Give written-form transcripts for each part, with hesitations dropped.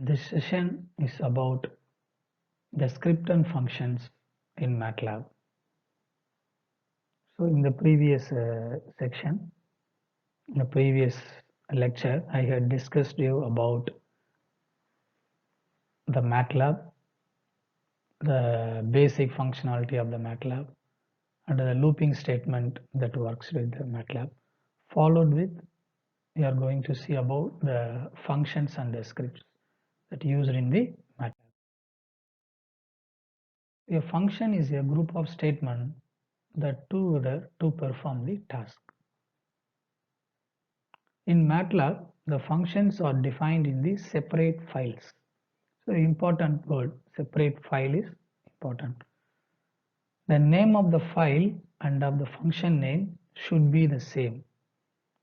This session is about the script and functions in MATLAB. So in the previous section, in the previous lecture, I had discussed you about the MATLAB, the basic functionality of the MATLAB, and the looping statement that works with the MATLAB. Followed with, we are going to see about the functions and the scripts that used in the MATLAB. A function is a group of statements that together to perform the task. In MATLAB, the functions are defined in the separate files. So important word, separate file is important. The name of the file and of the function name should be the same.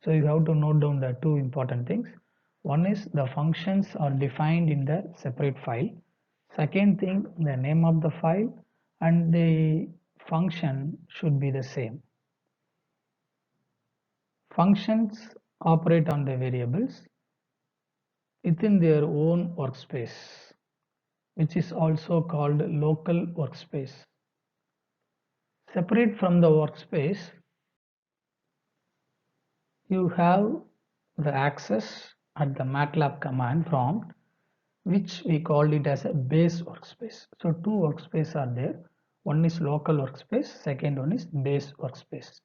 So you have to note down the two important things. One is the functions are defined in the separate file. Second thing, the name of the file and the function should be the same. Functions operate on the variables within their own workspace, which is also called local workspace. Separate from the workspace, you have the access at the MATLAB command prompt, which we called it as a base workspace. So two workspaces are there. One is local workspace, second one is base workspace.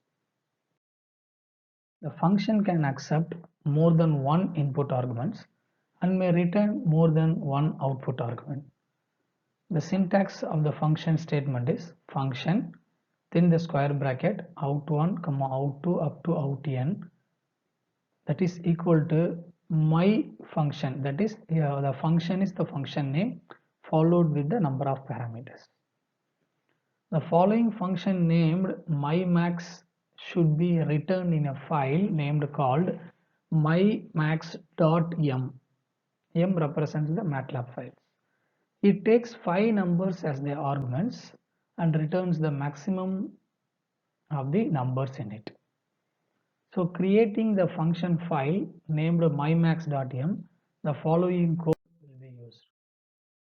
The function can accept more than one input arguments and may return more than one output argument. The syntax of the function statement is function within the square bracket out1 comma out2 up to outn, that is equal to my function, that is the function is the function name followed with the number of parameters. The following function named mymax should be returned in a file named called mymax.m. M represents the MATLAB files. It takes 5 numbers as the arguments and returns the maximum of the numbers in it. So creating the function file named mymax.m, the following code will be used.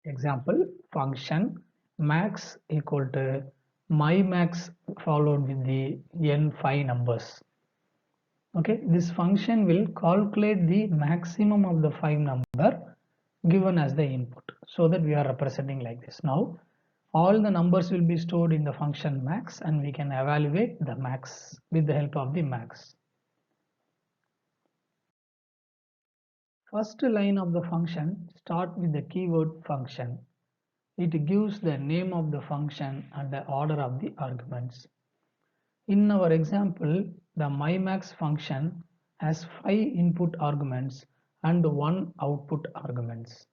Example, function max equal to mymax followed with the n5 numbers. Okay, this function will calculate the maximum of the 5 number given as the input, so that we are representing like this. Now all the numbers will be stored in the function max and we can evaluate the max with the help of the max. First line of the function start with the keyword function. It gives the name of the function and the order of the arguments. In our example, the mymax function has 5 input arguments and 1 output arguments.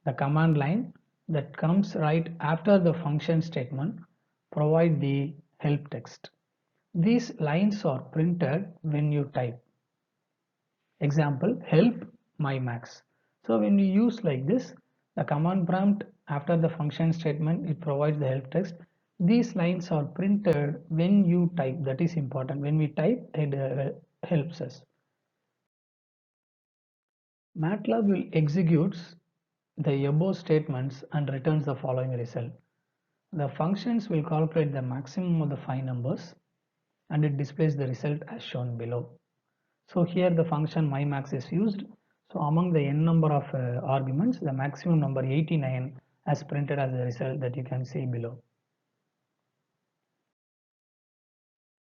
The command line that comes right after the function statement provide the help text. These lines are printed when you type. Example, help mymax. So when you use like this, the command prompt after the function statement, it provides the help text. These lines are printed when you type. That is important. When we type, it helps us. MATLAB will execute the above statements and returns the following result. The functions will calculate the maximum of the 5 numbers and it displays the result as shown below. So here the function mymax is used. So among the n number of arguments, the maximum number 89 as printed as the result that you can see below.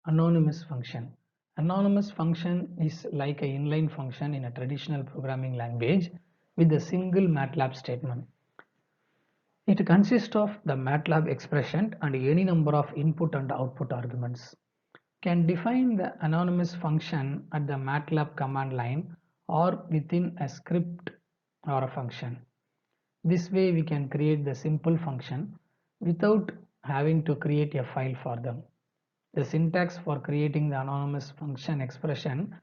Anonymous function. Anonymous function is like an inline function in a traditional programming language with a single MATLAB statement. It consists of the MATLAB expression and any number of input and output arguments. Can define the anonymous function at the MATLAB command line or within a script or a function. This way we can create the simple function without having to create a file for them. The syntax for creating the anonymous function expression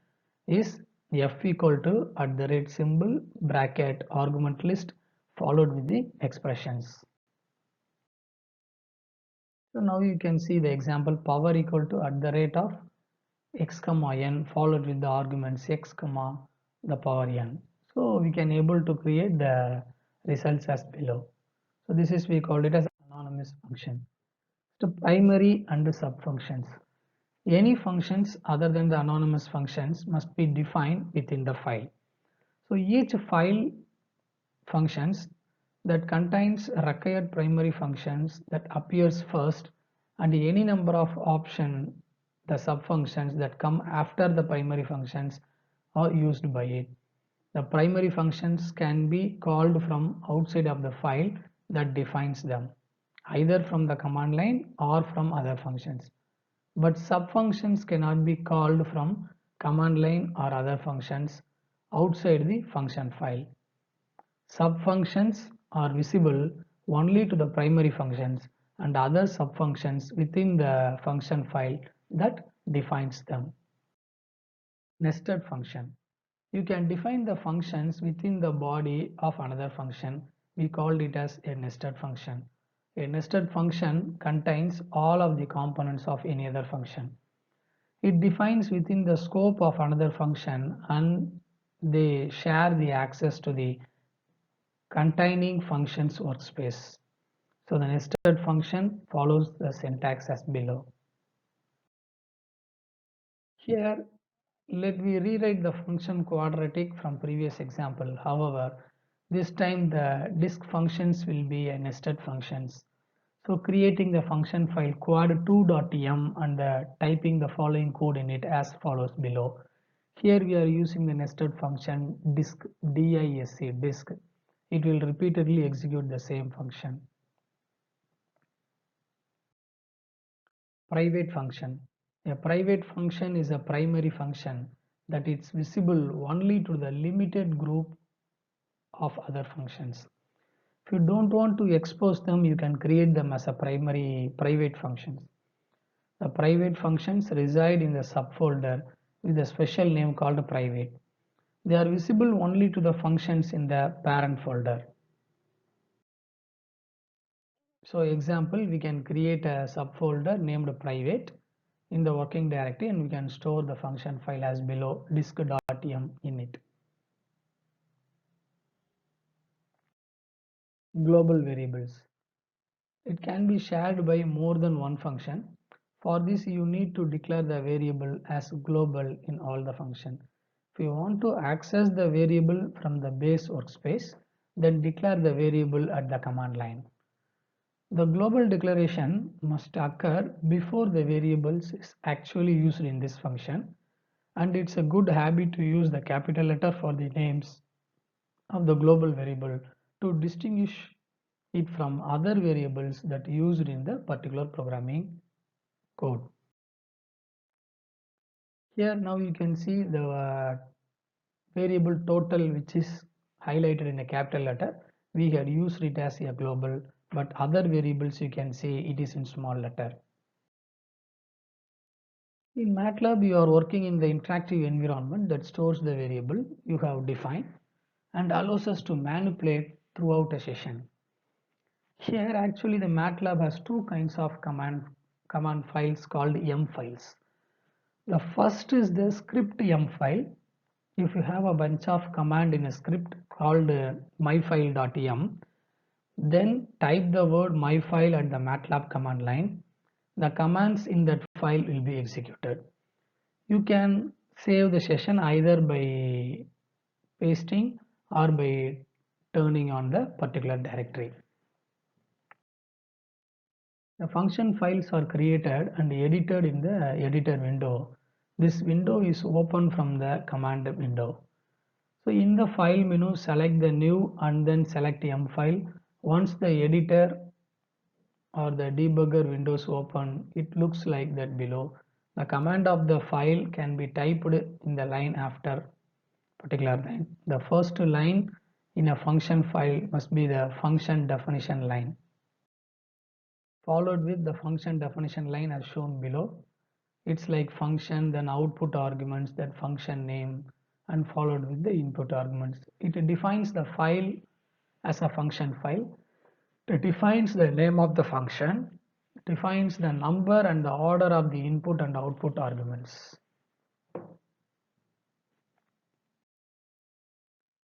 is f equal to @ bracket argument list followed with the expressions. So now you can see the example power equal to @ x comma n followed with the arguments x comma the power n. So we can able to create the results as below. So this is we call it as anonymous function. So primary and the subfunctions. Any functions other than the anonymous functions must be defined within the file. So each file functions that contains required primary functions that appears first, and any number of option the subfunctions that come after the primary functions are used by it. The primary functions can be called from outside of the file that defines them, either from the command line or from other functions. But subfunctions cannot be called from command line or other functions outside the function file. Subfunctions are visible only to the primary functions and other subfunctions within the function file that defines them. Nested function. You can define the functions within the body of another function. We called it as a nested function. A nested function contains all of the components of any other function. It defines within the scope of another function and they share the access to the containing functions workspace. So the nested function follows the syntax as below. Here, let me rewrite the function quadratic from previous example. However, this time the disk functions will be a nested functions. So creating the function file quad2.m and typing the following code in it as follows below. Here we are using the nested function disk, disk. It will repeatedly execute the same function. Private function. A private function is a primary function that is visible only to the limited group of other functions. If you don't want to expose them, you can create them as a primary private functions. The private functions reside in the subfolder with a special name called private. They are visible only to the functions in the parent folder. So example, we can create a subfolder named private in the working directory and we can store the function file as below disk.m in it. Global variables. It can be shared by more than one function. For this you need to declare the variable as global in all the function. If you want to access the variable from the base workspace, then declare the variable at the command line. The global declaration must occur before the variables is actually used in this function, and it's a good habit to use the capital letter for the names of the global variable to distinguish it from other variables that used in the particular programming code. Here now you can see the variable total, which is highlighted in a capital letter. We had used it as a global, but other variables you can see it is in small letter. In MATLAB, you are working in the interactive environment that stores the variable you have defined and allows us to manipulate throughout a session. Here actually the MATLAB has two kinds of command files called M files. The first is the script M file. If you have a bunch of command in a script called myfile.m, then type the word myfile at the MATLAB command line. The commands in that file will be executed. You can save the session either by pasting or by turning on the particular directory. The function files are created and edited in the editor window. This window is open from the command window. So in the file menu, select the new and then select M file. Once the editor or the debugger windows open, it looks like that below. The command of the file can be typed in the line after particular line. The first line in a function file must be the function definition line, followed with the function definition line as shown below. It's like function, then output arguments, then function name, and followed with the input arguments. It defines the file as a function file. It defines the name of the function, defines the number and the order of the input and output arguments.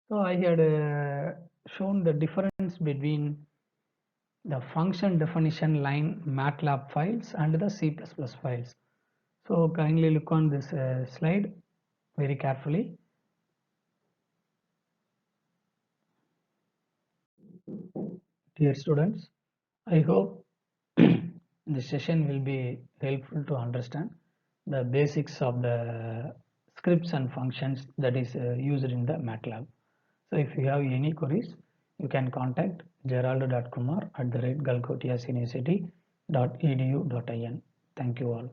So I had shown the difference between the function definition line MATLAB files and the C++ files. So kindly look on this slide very carefully. Dear students, I hope this session will be helpful to understand the basics of the scripts and functions that is used in the MATLAB. So if you have any queries, you can contact gerald.kumar@galgotiasuniversity.edu.in. Thank you all.